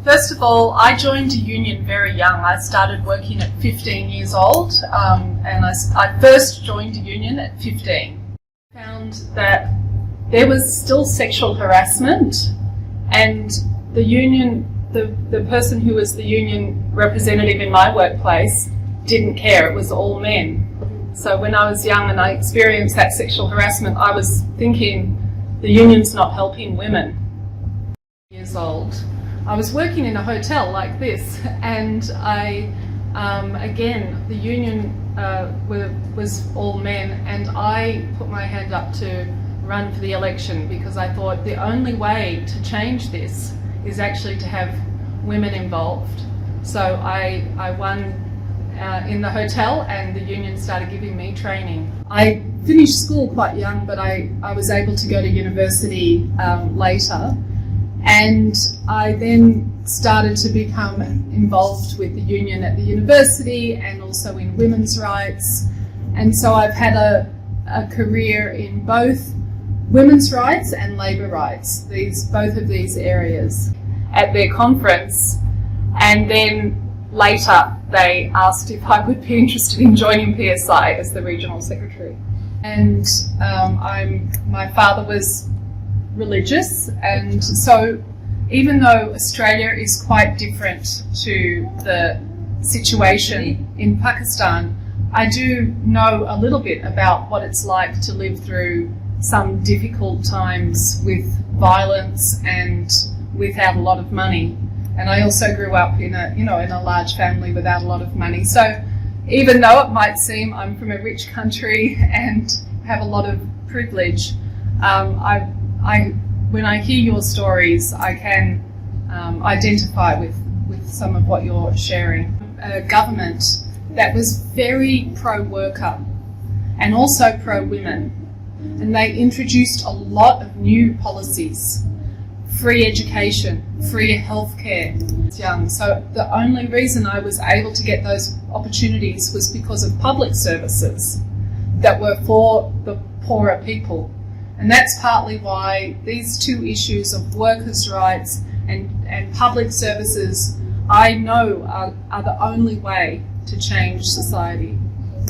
First of all, I joined a union very young. I started working at 15 years old, and I first joined a union at 15. I found that there was still sexual harassment, and the union, the person who was the union representative in my workplace didn't care. It was all men. So when I was young and I experienced that sexual harassment, I was thinking, the union's not helping women. Years old. I was working in a hotel like this, and again, the union was all men, and I put my hand up to run for the election because I thought the only way to change this is actually to have women involved. So I won in the hotel, and the union started giving me training. I finished school quite young, but I was able to go to university later. And I then started to become involved with the union at the university and also in women's rights. And so I've had a career in both women's rights and labour rights, both of these areas. At their conference, and then later they asked if I would be interested in joining PSI as the regional secretary. And my father was religious, and so even though Australia is quite different to the situation in Pakistan, I do know a little bit about what it's like to live through some difficult times with violence and without a lot of money. And I also grew up in a large family without a lot of money. So even though it might seem I'm from a rich country and have a lot of privilege, when I hear your stories, I can identify with some of what you're sharing. A government that was very pro-worker and also pro-women, and they introduced a lot of new policies. Free education, free healthcare. Young. So the only reason I was able to get those opportunities was because of public services that were for the poorer people. And that's partly why these two issues of workers' rights and public services, I know are the only way to change society.